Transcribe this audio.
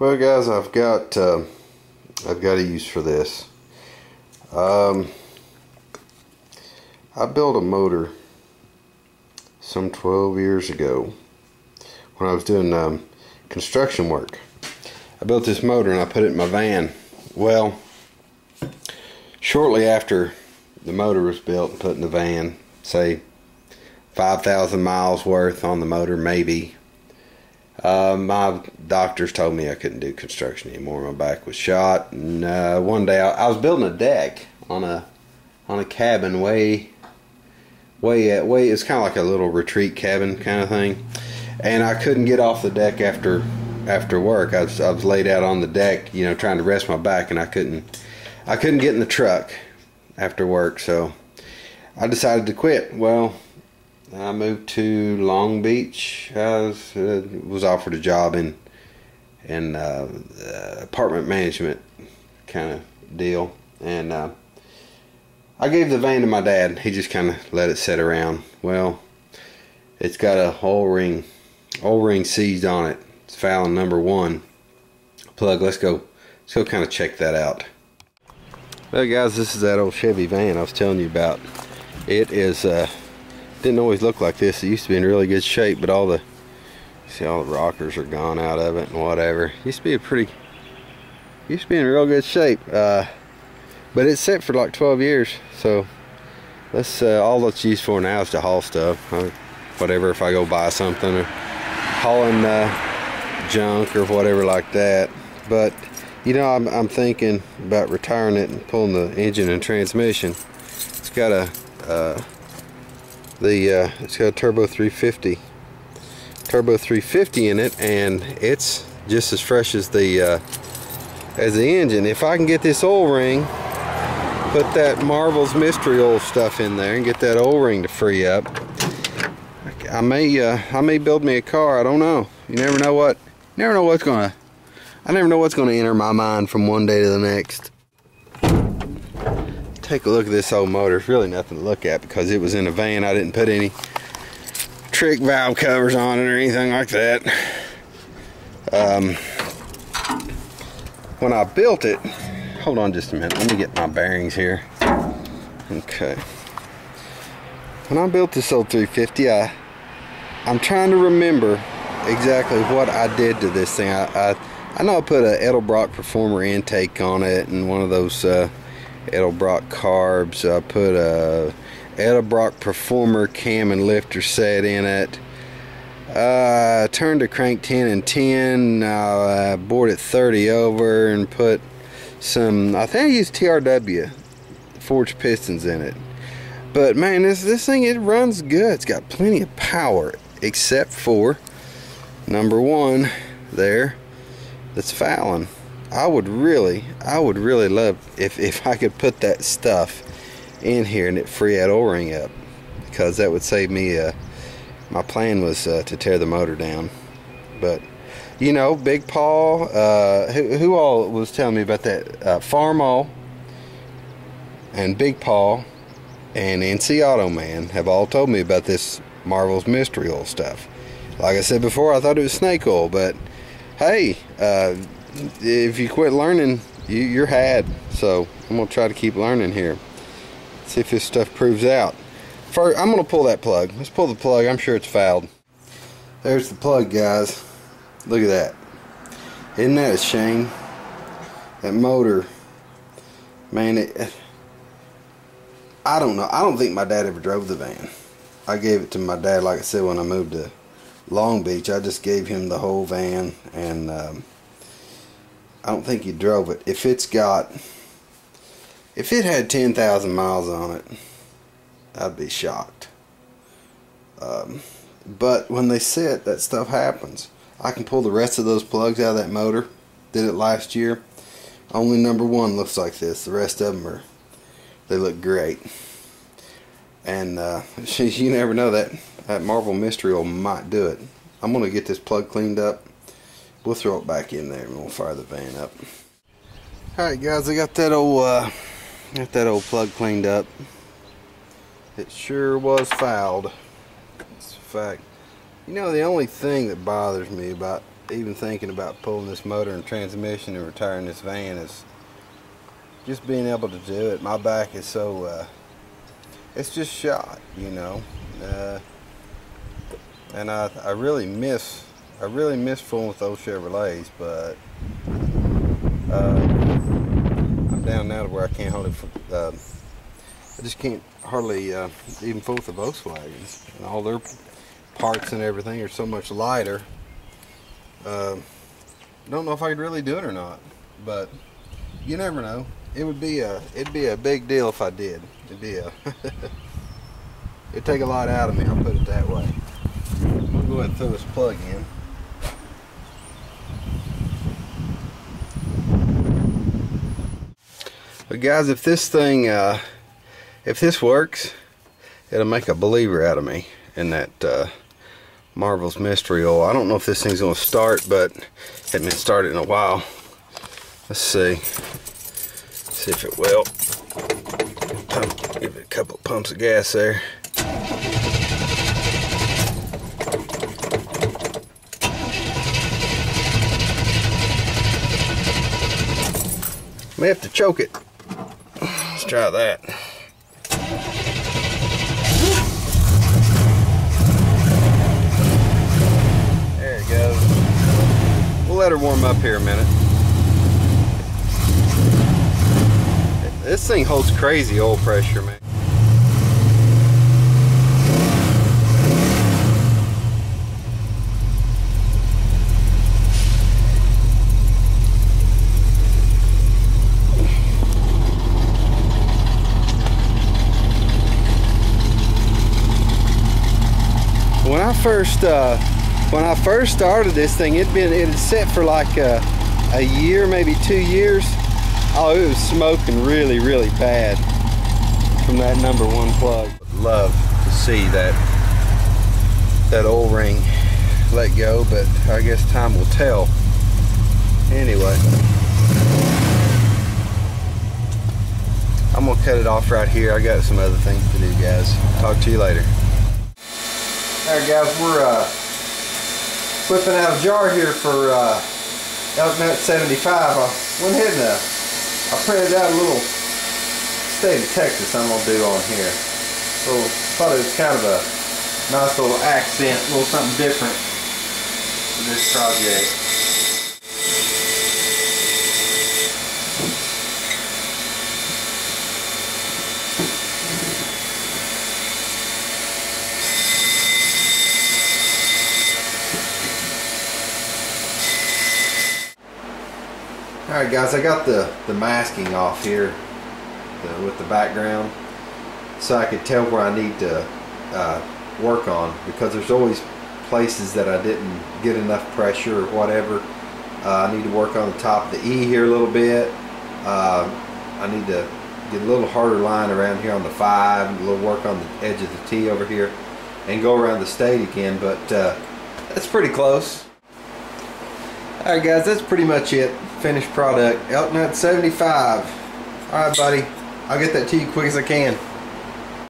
Well, guys, I've got a use for this. I built a motor some 12 years ago when I was doing construction work. I built this motor and I put it in my van. Well, shortly after the motor was built and put in the van, say 5,000 miles worth on the motor, maybe. My doctors told me I couldn't do construction anymore. My back was shot, and one day I was building a deck on a cabin way. It's kind of like a little retreat cabin kind of thing, and I couldn't get off the deck after work. I was laid out on the deck, you know, trying to rest my back, and I couldn't get in the truck after work, so I decided to quit. Well, I moved to Long Beach. I was offered a job in apartment management kind of deal, and I gave the van to my dad. He just kind of let it sit around. Well, it's got a O-ring seized on it. It's fouling number 1 plug. Let's go kind of check that out. Well, guys, this is that old Chevy van I was telling you about. It is didn't always look like this. It used to be in really good shape, but all the rockers are gone out of it and whatever. Used to be in real good shape. But it's set for like 12 years, so let's all that's used for now is to haul stuff, or whatever. If I go buy something or hauling junk or whatever like that. But you know, I'm thinking about retiring it and pulling the engine and transmission. It's got a it's got a turbo 350 in it, and it's just as fresh as the engine. If I can get this O-ring, put that Marvel's mystery oil stuff in there and get that O-ring to free up, I may build me a car. I don't know. You never know what's gonna enter my mind from one day to the next. Take a look at this old motor. It's really nothing to look at because it was in a van. I didn't put any trick valve covers on it or anything like that. When I built it, hold on just a minute, let me get my bearings here. Okay. When I built this old 350, I'm trying to remember exactly what I did to this thing. I know I put a Edelbrock Performer intake on it and one of those Edelbrock carbs. I put a Edelbrock Performer cam and lifter set in it. I turned the crank 10 and 10. I bored it 30 over and put some, I think I used TRW forged pistons in it. But man, this thing, it runs good. It's got plenty of power, except for number 1 there that's fouling. I would really love if I could put that stuff in here and it free that O-ring up, because that would save me. My plan was to tear the motor down, but you know, Big Paul, who all was telling me about that? Farm All and Big Paul and NC Auto Man have all told me about this Marvel's mystery oil stuff. Like I said before, I thought it was snake oil, but hey, if you quit learning, you're had. So I'm gonna try to keep learning here. See if this stuff proves out. First, I'm gonna pull that plug. Let's pull the plug. I'm sure it's fouled. There's the plug, guys. Look at that. Isn't that a shame? That motor, man. I don't know. I don't think my dad ever drove the van. I gave it to my dad, like I said, when I moved to Long Beach. I just gave him the whole van, and I don't think he drove it. If it had 10,000 miles on it, I'd be shocked. But when they sit, that stuff happens. I can pull the rest of those plugs out of that motor. Did it last year. Only number 1 looks like this. The rest of them they look great. And you never know, that Marvel Mystery Oil might do it. I'm gonna get this plug cleaned up. We'll throw it back in there and we'll fire the van up. Alright guys, I got that old plug cleaned up. It sure was fouled. It's a fact. You know, the only thing that bothers me about even thinking about pulling this motor and transmission and retiring this van is just being able to do it. My back is so it's just shot, you know, and I really miss fooling with those Chevrolets, but I'm down now to where I can't hardly I just can't hardly even fool with the Volkswagens, and all their parts and everything are so much lighter. Don't know if I could really do it or not, but you never know. It'd be a big deal if I did. It'd take a lot out of me, I'll put it that way. I'll go ahead and throw this plug in. But guys, if this thing if this works, it'll make a believer out of me in that Marvel's Mystery Oil. I don't know if this thing's gonna start, but it hasn't been started in a while. Let's see. See if it will. Give it a couple of pumps of gas there. May have to choke it. Let's try that. There it goes. We'll let her warm up here a minute. This thing holds crazy oil pressure, man. When I first started this thing, it had set for like a year, maybe 2 years. Oh, it was smoking really, really bad from that #1 plug. Love to see that oil ring let go, but I guess time will tell. Anyway, I'm gonna cut it off right here. I got some other things to do, guys. Talk to you later. Alright guys, we're whipping out a jar here for Elknut75. I went ahead and I printed out a little state of Texas I'm going to do on here. So thought it was kind of a nice little accent, a little something different for this project. Alright guys, I got the masking off here with the background so I could tell where I need to work on, because there's always places that I didn't get enough pressure or whatever. I need to work on the top of the E here a little bit. I need to get a little harder line around here on the 5, a little work on the edge of the T over here, and go around the state again, but that's pretty close. Alright guys, that's pretty much it. Finished product, Elknut75. Alright buddy, I'll get that to you quick as I can.